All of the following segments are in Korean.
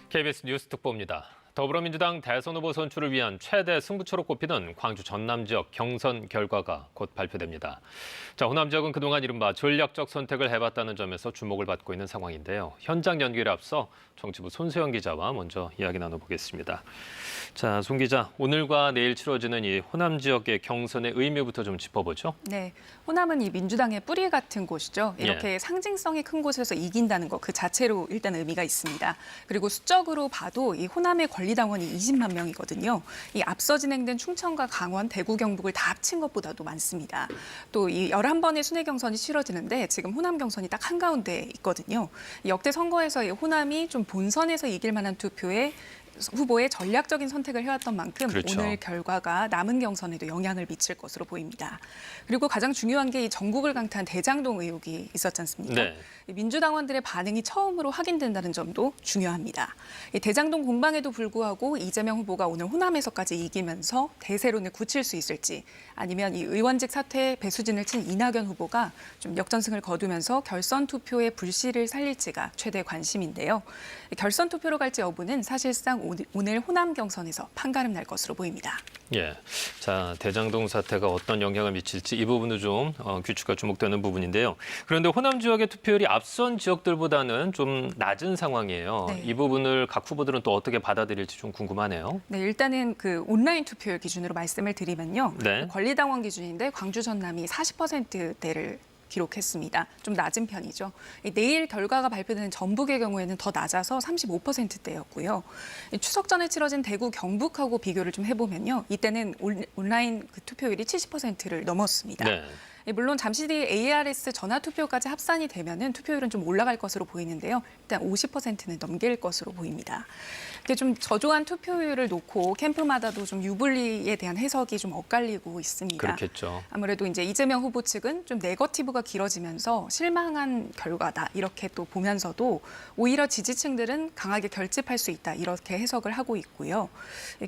KBS 뉴스 특보입니다. 더불어민주당 대선 후보 선출을 위한 최대 승부처로 꼽히는 광주 전남 지역 경선 결과가 곧 발표됩니다. 호남 지역은 그동안 이른바 전략적 선택을 해봤다는 점에서 주목을 받고 있는 상황인데요. 현장 연결에 앞서 정치부 손수영 기자와 먼저 이야기 나눠보겠습니다. 손 기자, 오늘과 내일 치러지는 이 호남 지역의 경선의 의미부터 좀 짚어보죠. 네, 호남은 이 민주당의 뿌리 같은 곳이죠. 이렇게 상징성이 큰 곳에서 이긴다는 것 그 자체로 일단 의미가 있습니다. 그리고 수적으로 봐도 이 호남의 권리당원이 20만 명이거든요. 이 앞서 진행된 충청과 강원, 대구, 경북을 다 합친 것보다도 많습니다. 또 이 11번의 순회 경선이 치러지는데 지금 호남 경선이 딱 한가운데 있거든요. 역대 선거에서 이 호남이 좀 본선에서 이길 만한 후보의 전략적인 선택을 해왔던 만큼 그렇죠. 오늘 결과가 남은 경선에도 영향을 미칠 것으로 보입니다. 그리고 가장 중요한 게 이 전국을 강타한 대장동 의혹이 있었지 않습니까? 네. 민주당원들의 반응이 처음으로 확인된다는 점도 중요합니다. 이 대장동 공방에도 불구하고 이재명 후보가 오늘 호남에서까지 이기면서 대세론을 굳힐 수 있을지, 아니면 이 의원직 사퇴에 배수진을 친 이낙연 후보가 좀 역전승을 거두면서 결선 투표의 불씨를 살릴지가 최대 관심인데요. 결선 투표로 갈지 여부는 사실상 오늘 호남 경선에서 판가름 날 것으로 보입니다. 대장동 사태가 어떤 영향을 미칠지 이 부분도 좀 귀추가 주목되는 부분인데요. 그런데 호남 지역의 투표율이 앞선 지역들보다는 좀 낮은 상황이에요. 네. 이 부분을 각 후보들은 또 어떻게 받아들일지 좀 궁금하네요. 네, 일단은 그 온라인 투표율 기준으로 말씀을 드리면요. 네. 권리당원 기준인데 광주 전남이 40%대를 기록했습니다. 좀 낮은 편이죠. 내일 결과가 발표되는 전북의 경우에는 더 낮아서 35%대였고요. 추석 전에 치러진 대구, 경북하고 비교를 좀 해보면요. 이때는 온라인 그 투표율이 70%를 넘었습니다. 네. 물론 잠시 뒤에 ARS 전화투표까지 합산이 되면은 투표율은 좀 올라갈 것으로 보이는데요. 일단 50%는 넘길 것으로 보입니다. 이게 좀 저조한 투표율을 놓고 캠프마다도 좀 유불리에 대한 해석이 좀 엇갈리고 있습니다. 그렇겠죠. 아무래도 이제 이재명 후보 측은 좀 네거티브가 길어지면서 실망한 결과다 이렇게 또 보면서도 오히려 지지층들은 강하게 결집할 수 있다 이렇게 해석을 하고 있고요.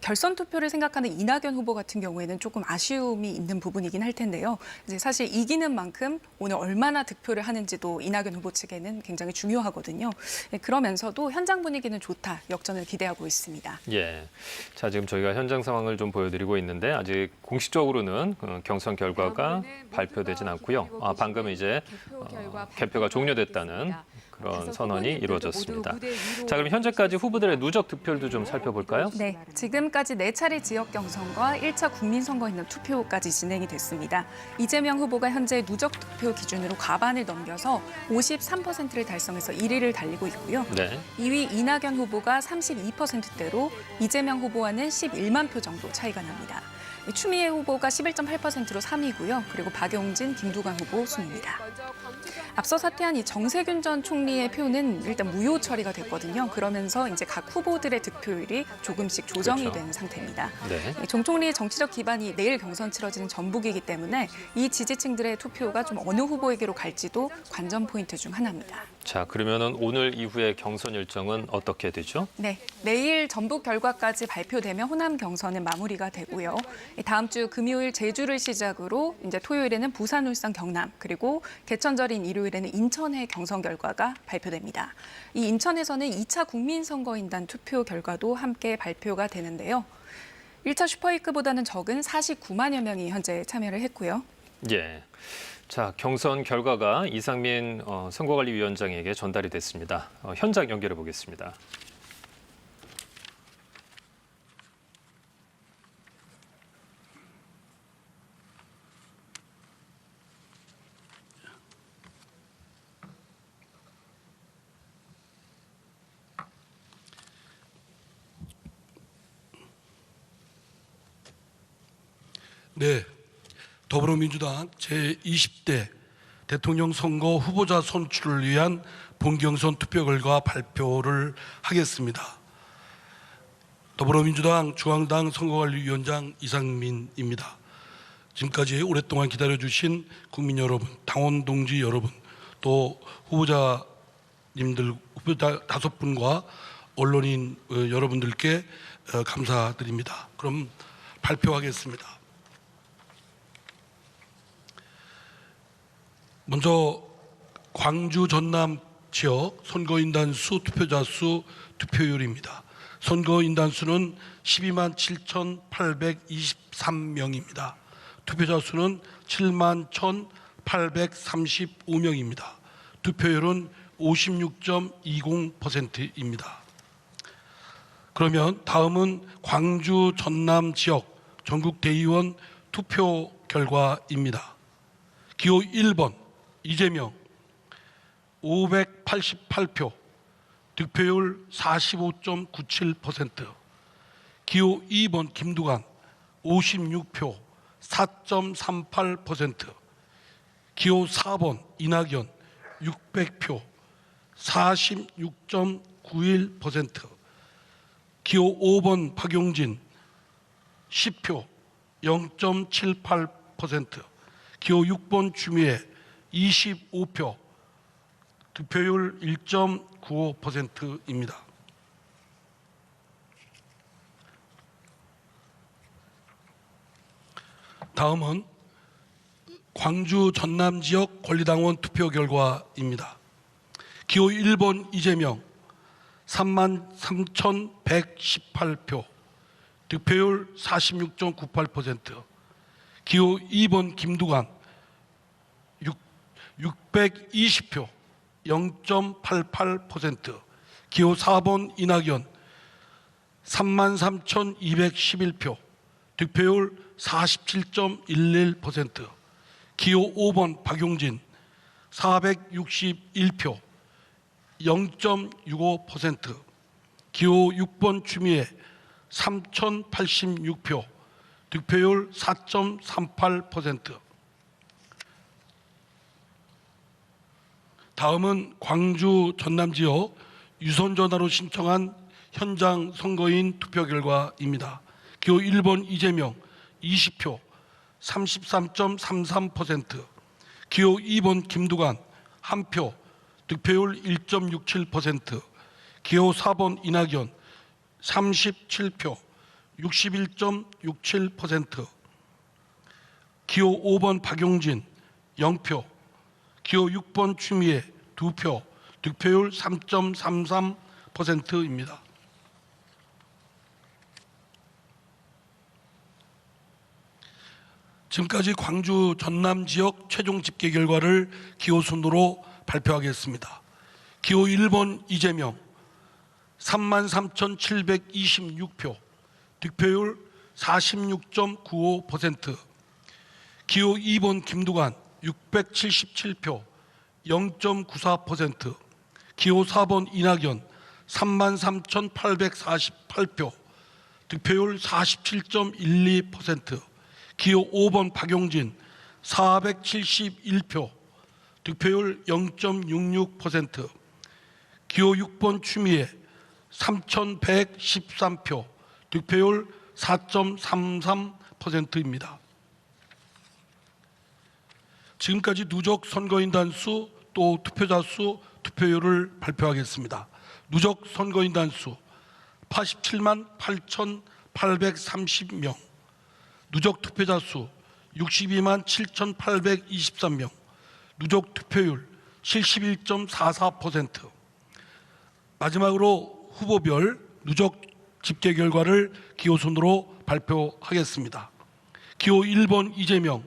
결선 투표를 생각하는 이낙연 후보 같은 경우에는 조금 아쉬움이 있는 부분이긴 할 텐데요. 이제 사실 이기는 만큼 오늘 얼마나 득표를 하는지도 이낙연 후보 측에는 굉장히 중요하거든요. 그러면서도 현장 분위기는 좋다, 역전을 기대하고 있습니다. 지금 저희가 현장 상황을 좀 보여드리고 있는데 아직 공식적으로는 경선 결과가 발표되진 않고요. 방금 이제 개표가 종료됐다는 그런 선언이 이루어졌습니다. 그럼 현재까지 후보들의 누적 득표율도 좀 살펴볼까요? 네, 지금까지 4차례 지역 경선과 1차 국민선거인단 투표까지 진행이 됐습니다. 이재명 후보가 현재 누적 득표 기준으로 과반을 넘겨서 53%를 달성해서 1위를 달리고 있고요. 네. 2위 이낙연 후보가 32%대로 이재명 후보와는 11만 표 정도 차이가 납니다. 추미애 후보가 11.8%로 3위고요. 그리고 박용진, 김두관 후보 순입니다. 앞서 사퇴한 이 정세균 전 총리의 표는 일단 무효 처리가 됐거든요. 그러면서 이제 각 후보들의 득표율이 조금씩 조정이 된 상태입니다. 네. 정 총리의 정치적 기반이 내일 경선 치러지는 전북이기 때문에 이 지지층들의 투표가 좀 어느 후보에게로 갈지도 관전 포인트 중 하나입니다. 그러면은 오늘 이후의 경선 일정은 어떻게 되죠? 네, 내일 전북 결과까지 발표되면 호남 경선은 마무리가 되고요. 다음 주 금요일 제주를 시작으로 이제 토요일에는 부산, 울산, 경남, 그리고 개천절인 일요일에는 인천의 경선 결과가 발표됩니다. 이 인천에서는 2차 국민선거인단 투표 결과도 함께 발표가 되는데요. 1차 슈퍼위크보다는 적은 49만여 명이 현재 참여를 했고요. 경선 결과가 이상민 선거관리위원장에게 전달이 됐습니다. 현장 연결해 보겠습니다. 네, 더불어민주당 제20대 대통령 선거 후보자 선출을 위한 본경선 투표 결과 발표를 하겠습니다. 더불어민주당 중앙당 선거관리위원장 이상민입니다. 지금까지 오랫동안 기다려주신 국민 여러분, 당원 동지 여러분, 또 후보자님들, 후보자 5분과 언론인 여러분들께 감사드립니다. 그럼 발표하겠습니다. 먼저 광주 전남 지역 선거인단 수, 투표자 수, 투표율입니다. 선거인단 수는 12만 7,823명입니다. 투표자 수는 7만 1,835명입니다. 투표율은 56.20%입니다. 그러면 다음은 광주 전남 지역 전국 대의원 투표 결과입니다. 기호 1번 이재명 588표, 득표율 45.97%. 기호 2번 김두관 56표, 4.38%. 기호 4번 이낙연 600표, 46.91%. 기호 5번 박용진 10표, 0.78%. 기호 6번 추미애 25표, 득표율 1.95%입니다. 다음은 광주 전남 지역 권리당원 투표 결과입니다. 기호 1번 이재명 33,118표, 득표율 46.98%. 기호 2번 김두관 620표, 0.88%. 기호 4번 이낙연 33,211표, 득표율 47.11%. 기호 5번 박용진 461표, 0.65%. 기호 6번 추미애 3,086표, 득표율 4.38%. 다음은 광주 전남 지역 유선 전화로 신청한 현장 선거인 투표 결과입니다. 기호 1번 이재명 20표, 33.33%. 기호 2번 김두관 1표, 득표율 1.67%. 기호 4번 이낙연 37표, 61.67%. 기호 5번 박용진 0표, 기호 6번 추미애 2표, 득표율 3.33%입니다. 지금까지 광주 전남 지역 최종 집계 결과를 기호 순으로 발표하겠습니다. 기호 1번 이재명 33,726표, 득표율 46.95%. 기호 2번 김두관 677표, 0.94%. 기호 4번 이낙연 33,848표, 득표율 47.12%. 기호 5번 박용진 471표, 득표율 0.66%. 기호 6번 추미애 3,113표, 득표율 4.33%입니다. 지금까지 누적 선거인단 수 또 투표자 수, 투표율을 발표하겠습니다. 누적 선거인단 수 87만 8,830명, 누적 투표자 수 62만 7,823명, 누적 투표율 71.44%. 마지막으로 후보별 누적 집계 결과를 기호 순으로 발표하겠습니다. 기호 1번 이재명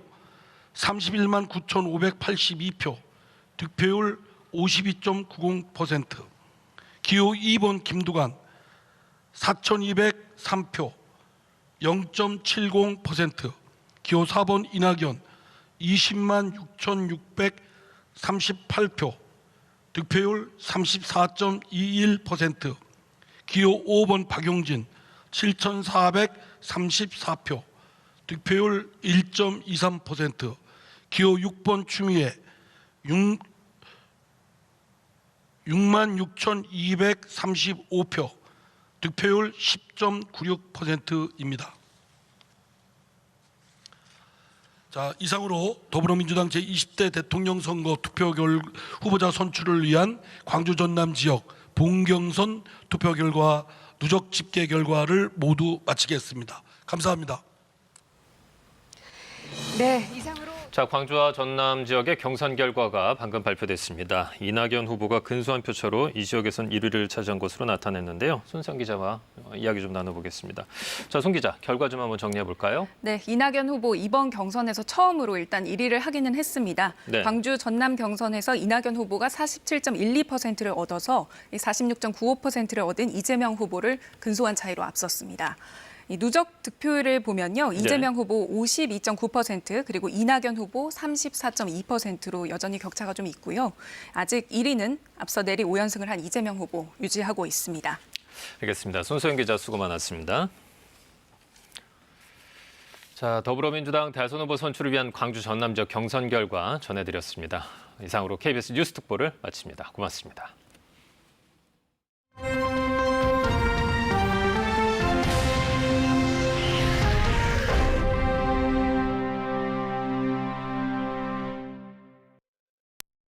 31만 9,582표, 득표율 52.90%. 기호 2번 김두관 4,203표, 0.70%. 기호 4번 이낙연 20만 6,638표, 득표율 34.21%. 기호 5번 박용진 7,434표, 득표율 1.23%. 기호 6번 추미애 66,235표, 득표율 10.96%입니다. 자, 이상으로 더불어민주당 제20대 대통령 선거 투표 후보자 선출을 위한 광주 전남 지역 본경선 투표 결과 누적 집계 결과를 모두 마치겠습니다. 감사합니다. 네, 이상으로 자, 광주와 전남 지역의 경선 결과가 방금 발표됐습니다. 이낙연 후보가 근소한 표차로 이 지역에선 1위를 차지한 것으로 나타냈는데요. 손상 기자와 이야기 좀 나눠보겠습니다. 자, 손 기자, 결과 좀 한번 정리해 볼까요? 네, 이낙연 후보 이번 경선에서 처음으로 일단 1위를 하기는 했습니다. 네. 광주 전남 경선에서 이낙연 후보가 47.12%를 얻어서 46.95%를 얻은 이재명 후보를 근소한 차이로 앞섰습니다. 이 누적 득표율을 보면요. 이재명 후보 52.9% 그리고 이낙연 후보 34.2%로 여전히 격차가 좀 있고요. 아직 1위는 앞서 내리 5연승을 한 이재명 후보 유지하고 있습니다. 알겠습니다. 손소영 기자 수고 많았습니다. 자, 더불어민주당 대선 후보 선출을 위한 광주 전남 지역 경선 결과 전해드렸습니다. 이상으로 KBS 뉴스 특보를 마칩니다. 고맙습니다.